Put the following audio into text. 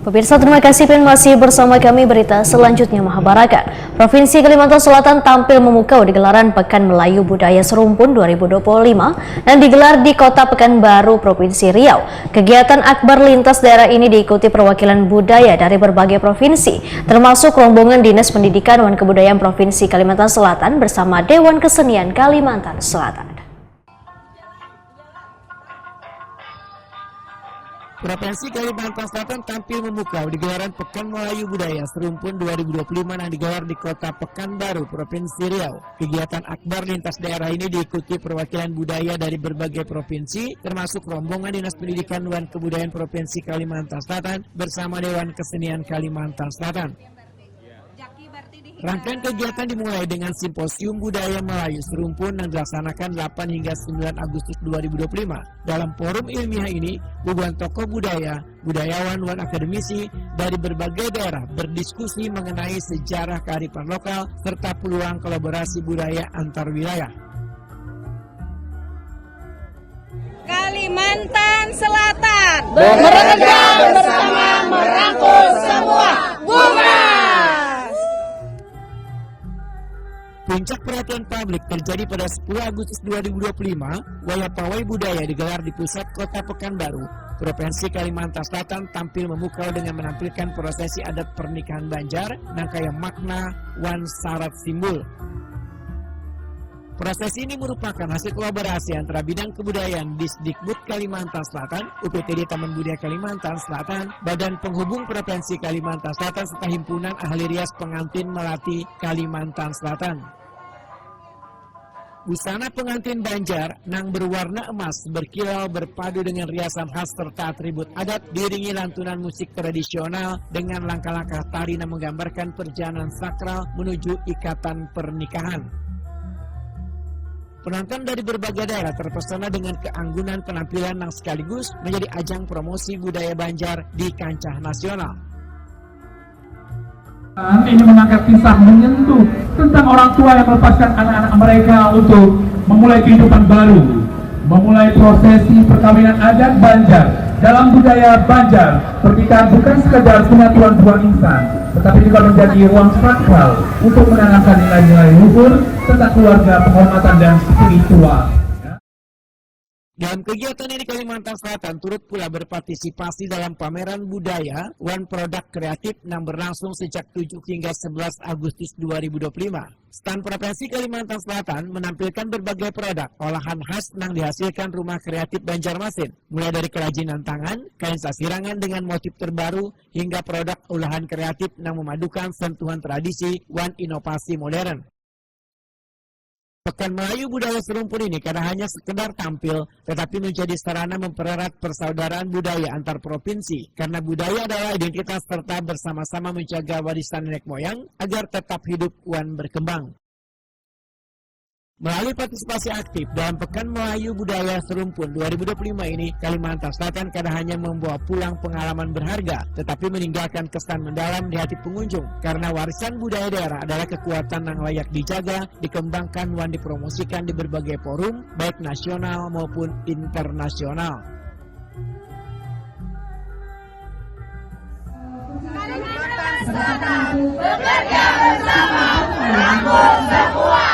Pemirsa, terima kasih masih bersama kami. Berita selanjutnya, Mahabharata. Provinsi Kalimantan Selatan tampil memukau di gelaran Pekan Melayu Budaya Serumpun 2025 dan digelar di Kota Pekanbaru, Provinsi Riau. Kegiatan akbar lintas daerah ini diikuti perwakilan budaya dari berbagai provinsi, termasuk rombongan Dinas Pendidikan dan Kebudayaan Provinsi Kalimantan Selatan bersama Dewan Kesenian Kalimantan Selatan. Provinsi Kalimantan Selatan tampil memukau di gelaran Pekan Melayu Budaya Serumpun 2025 yang digelar di Kota Pekanbaru, Provinsi Riau. Kegiatan akbar lintas daerah ini diikuti perwakilan budaya dari berbagai provinsi, termasuk rombongan Dinas Pendidikan dan Kebudayaan Provinsi Kalimantan Selatan bersama Dewan Kesenian Kalimantan Selatan. Rangkaian kegiatan dimulai dengan Simposium Budaya Melayu Serumpun yang dilaksanakan 8 hingga 9 Agustus 2025. Dalam forum ilmiah ini, ribuan tokoh budaya, budayawan, dan akademisi dari berbagai daerah berdiskusi mengenai sejarah kearifan lokal serta peluang kolaborasi budaya antar wilayah. Kalimantan Selatan bekerja bersama merangkul semua bunga. Puncak perhatian publik terjadi pada 10 Agustus 2025, Wayah Pawai Budaya digelar di pusat Kota Pekanbaru. Provinsi Kalimantan Selatan tampil memukau dengan menampilkan prosesi adat pernikahan Banjar, nangkaya makna, wan syarat simbol. Prosesi ini merupakan hasil kolaborasi antara Bidang Kebudayaan Disdikbud Kalimantan Selatan, UPTD Taman Budaya Kalimantan Selatan, Badan Penghubung Provinsi Kalimantan Selatan, serta Himpunan Ahli Rias Pengantin Melati Kalimantan Selatan. Busana pengantin Banjar nang berwarna emas berkilau berpadu dengan riasan khas serta atribut adat diiringi lantunan musik tradisional dengan langkah-langkah tari yang menggambarkan perjalanan sakral menuju ikatan pernikahan. Penonton dari berbagai daerah terpesona dengan keanggunan penampilan yang sekaligus menjadi ajang promosi budaya Banjar di kancah nasional. Ini mengangkat kisah menyentuh tentang orang tua yang melepaskan anak-anak mereka untuk memulai kehidupan baru, memulai prosesi perkawinan adat Banjar. Dalam budaya Banjar, pernikahan bukan sekedar penyatuan dua insan, tetapi juga menjadi ruang sakral untuk menanamkan nilai-nilai luhur tentang keluarga, penghormatan, dan spiritual. Dalam kegiatan ini Kalimantan Selatan turut pula berpartisipasi dalam pameran budaya One Produk Kreatif yang berlangsung sejak 7 hingga 11 Agustus 2025. Stand Provinsi Kalimantan Selatan menampilkan berbagai produk olahan khas yang dihasilkan rumah kreatif Banjarmasin, mulai dari kerajinan tangan, kain sasirangan dengan motif terbaru, hingga produk olahan kreatif yang memadukan sentuhan tradisi dan inovasi modern. Pekan Melayu Budaya Serumpun ini karena hanya sekedar tampil, tetapi menjadi sarana mempererat persaudaraan budaya antar provinsi. Karena budaya adalah identitas serta bersama-sama menjaga warisan nenek moyang agar tetap hidup dan berkembang. Melalui partisipasi aktif dalam Pekan Melayu Budaya Serumpun 2025 ini, Kalimantan Selatan karena hanya membawa pulang pengalaman berharga, tetapi meninggalkan kesan mendalam di hati pengunjung. Karena warisan budaya daerah adalah kekuatan yang layak dijaga, dikembangkan dan dipromosikan di berbagai forum, baik nasional maupun internasional. Kalimantan Selatan bekerja bersama merangkul semua.